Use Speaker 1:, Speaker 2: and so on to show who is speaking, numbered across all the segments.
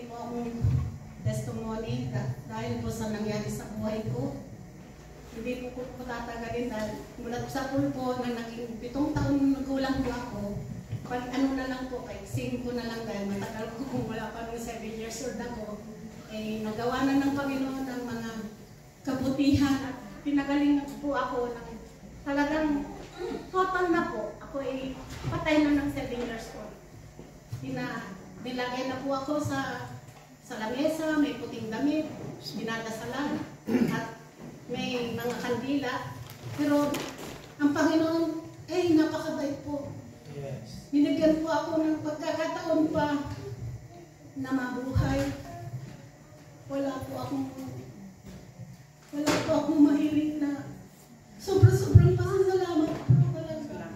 Speaker 1: humingi po akong testimony dahil po sa nangyari sa buhay ko. Hindi po ko tatagalin dahil mula sa pulpo na naging 7 taon nagulang po ako. Pag ano na lang po, kay 5 na lang dahil matagal ko kung wala pa nung 7 years old ako, eh nagawa na ng Panginoon ng mga kabutihan at pinagaling na po ako ng talagang total na po. Ako ay patay na ng 7 years old. Nilagay na po ako sa lamesa, may puting damit, dinadasalan, at may mga kandila. Pero ang Panginoon ay napakabait po.
Speaker 2: Yes.
Speaker 1: Binigyan po ako ng pagkakataon pa na mabuhay. Wala po akong mahiling na sobrang pasasalamat po talaga.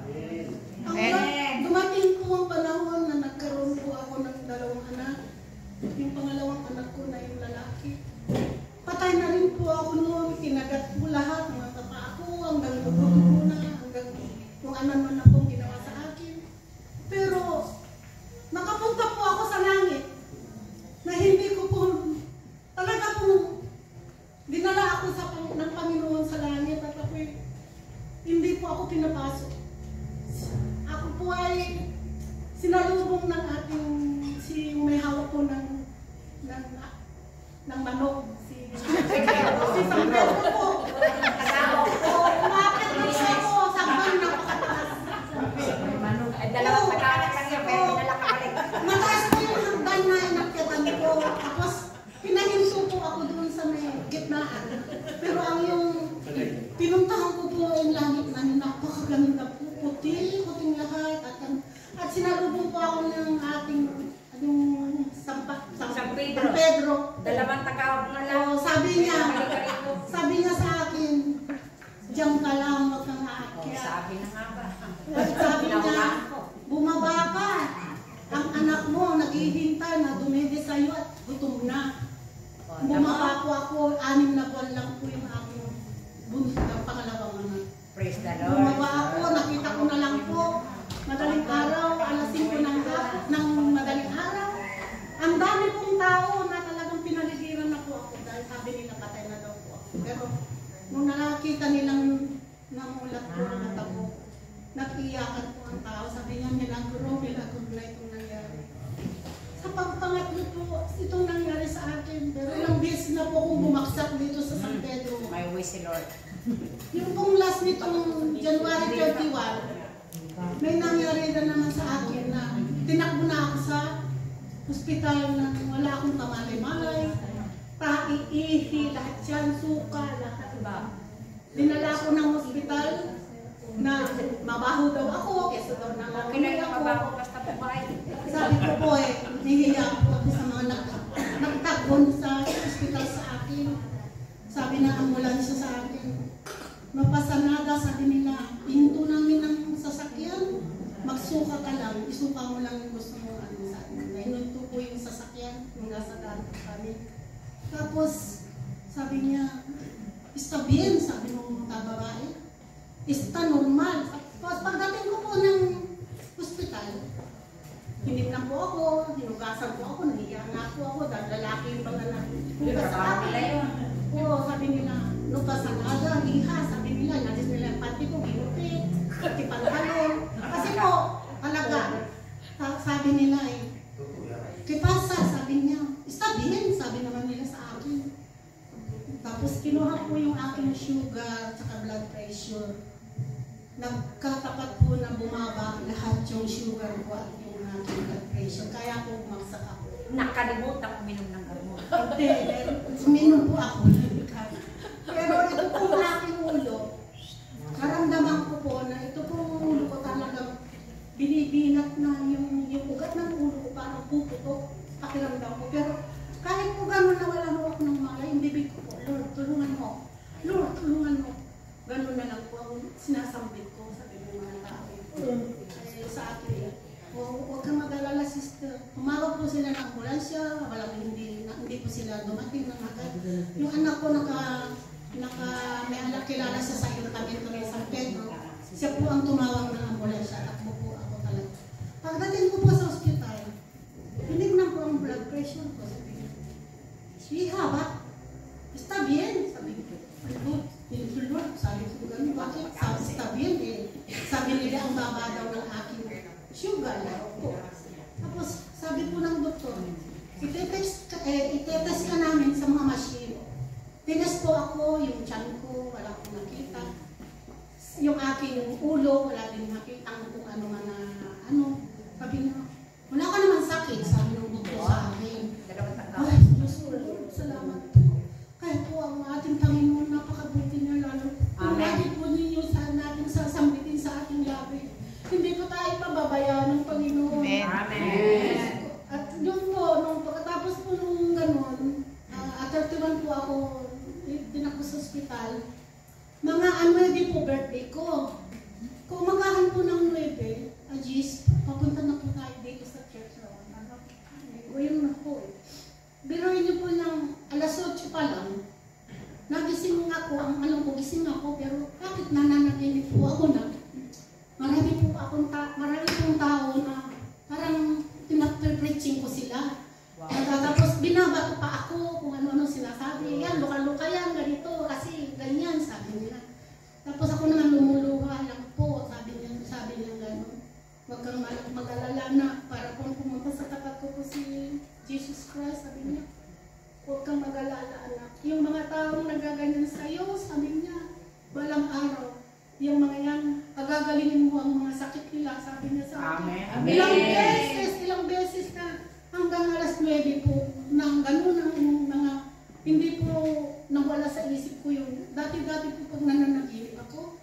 Speaker 1: Dumating po ang panahon na nagkaroon po ako ng 2 anak. Yung pangalawang anak ko na yung lalaki. Patay na rin po ako noon. Kinagat po lahat. Mga tapa ako, hanggang bubog ko na, hanggang kung ano man na pong ginawa sa akin. Pero, nakapunta po ako sa langit na hindi ko po, talaga po, dinala ako ng Panginoon sa langit at ako hindi po ako pinapasok. Ako po ay sinalubong ng ating, may hawak po ng manok. Si San Pedro po. Umakit na siya po sa hanggang napakataas.
Speaker 3: Dalawang pagkakas lang yun, pero dinala ka balik.
Speaker 1: Mataas po yung hanggan na inakyatan ko. Tapos, pinahinto po ako doon sa may gitnaan. Pero ang yung pinuntahan ko po yung langit na napakaganda po. Puting lahat. At sinalubong po ako ng ating San Pedro.
Speaker 3: Dalawang tagawag na lang.
Speaker 1: Sabi niya sa akin, diyan ka lang, wag kang aakyat.
Speaker 3: Sabi na nga ba?
Speaker 1: Sabi niya, bumaba ka. Ang anak mo, naghihintay na dumede sa'yo at gutom na. Bumaba po ako, 6 na buwan lang po yung aking pangalawang anak.
Speaker 3: Praise the Lord.
Speaker 1: Bumaba ako, nakita ko na lang po, madaling araw, alas 5 ng madaling araw. Ang dami pong tao na talagang pinaligiran na po ako dahil sabi nila patay na daw po ako. Pero nung nakita nilang namulat po ang mata ko, nakiyakan po ang tao. Sabi niya, milagro na itong nangyari. Sa pagpangatlo po, itong nangyari sa akin. Pero ilang beses na po akong bumaksak dito sa San Pedro.
Speaker 3: My way si Lord.
Speaker 1: Yung pong last nitong January 31, may nangyari na naman sa akin na tinakbo na ako sa hospital na wala akong kamalay-malay, ihi, lahat yan, suka, lahat ba. Dinala ko ng hospital na mabaho daw ako, kesa daw nangangamoy ako.
Speaker 3: Mabaho basta buhay.
Speaker 1: Sabi ko po nahihiya ako sa mga nagtakbon sa hospital sa akin. Sabi ng ambulansya sa akin, mapasanada, sabi nila, hinto namin ng sasakyan, magsuka ka lang, isuka mo lang yung gusto mo sa akin. Hinunto po yung sasakyan, yung nasa daan kami. Tapos, sabi niya, está bien, sabi ng mga babae. Está normal. Tapos, pagdating ko po ng hospital, hinignan po ako, hinugasan po ako, nahiya na po ako, dahil lalaki yung mga nahugas sa akin. Oo, sabi nila, no pasa nada, hiha, sabi nila, nalis nila yung pati ko, ginupit, pati panghalon. Kasi po, talaga, sabi nila ¿qué pasa? Sabi niya, está bien, sabi naman nila sa akin. Tapos kinuha po yung aking sugar at blood pressure. Nagkatapat po na bumaba lahat yung sugar ko at yung aking blood pressure. Kaya po bumagsak ako.
Speaker 3: Nakalimutan uminom ng gamot.
Speaker 1: Hindi, uminom po ako. Pero ito po ang aking ulo. Naramdaman ko po na ito po ang ulo ko talagang binibinat na yung ugat ng ulo ko parang puputok, pakiramdam ko. Pero kahit po gano'n na wala mo ako ng malay, yung bibig ko po, Lord, tulungan mo. Lord, tulungan mo. Gano'n na lang po ang sinasambit ko sa mga tao. Sa akin, huwag kang mag-alala, sister. Tumawag po sila ng ambulansya, walang hindi po sila dumating ng agad. Yung anak ko may anak kilala siya sa Ayuntamiento ng San Pedro. Siya po ang tumawag ng ambulansya at po ako talaga. Pagdating ko po sa ospital, hindi ko na po ang blood pressure ko. Wala ka naman sakit, sabi ng doktor sa akin.
Speaker 3: Dalawang tanggal.
Speaker 1: Ay, Diyos ko, Lord, salamat po. Kahit po ang ating Panginoon, napakabuti niya lalo. Kung
Speaker 3: Amen.
Speaker 1: lagi po ninyo sa natin sasambitin sa ating labi. Hindi po tayo pababayaan ng Panginoon.
Speaker 2: Amen.
Speaker 3: Amen.
Speaker 1: At yun po, nung pagkatapos po nung gano'n, at 31 po ako, dinako sa ospital. Mga din po birthday ko. Kung magahan po ng 9, Ajis, papunta na po tayo dito sa church round. Ngayon na po eh. Biruin niyo po ng alas 8 pa lang. Nagising ako, ang alam ko, gising ako, pero bakit nananaginip po ako na? Marami pong tao na parang pinag-preaching ko sila.
Speaker 3: Wow.
Speaker 1: Tapos binabato pa ako kung ano-ano sinasabi. Yan, luka-luka yan, ganito, kasi ganyan, sabi nila. Tapos ako naman lumuluha lang po, sabi niya gano'n. Huwag kang mag-alala na, para kung pumunta sa tapat ko po si Jesus Christ, sabi niya. Huwag kang mag-alala, anak. Yung mga taong nagaganyan sa'yo, sabi niya, walang araw. Yung mga yan, pagagalingin mo ang mga sakit nila, sabi niya sa akin.
Speaker 3: Amen.
Speaker 1: Ilang beses na hanggang alas 9 po, nang gano'n ang mga, hindi po nawala sa isip ko yun. Dati-dati po pag nananaginip ako,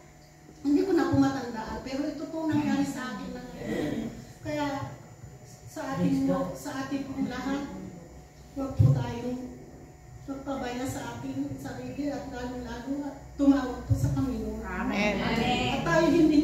Speaker 1: hindi ko na po matandaan, pero ito po nangyari sa akin na ngayon. Kaya sa ating pong lahat, huwag po tayong magpabaya sa ating sarili at lalo-lalo at tumawag po sa Panginoon.
Speaker 3: Amen.
Speaker 1: At tayo hindi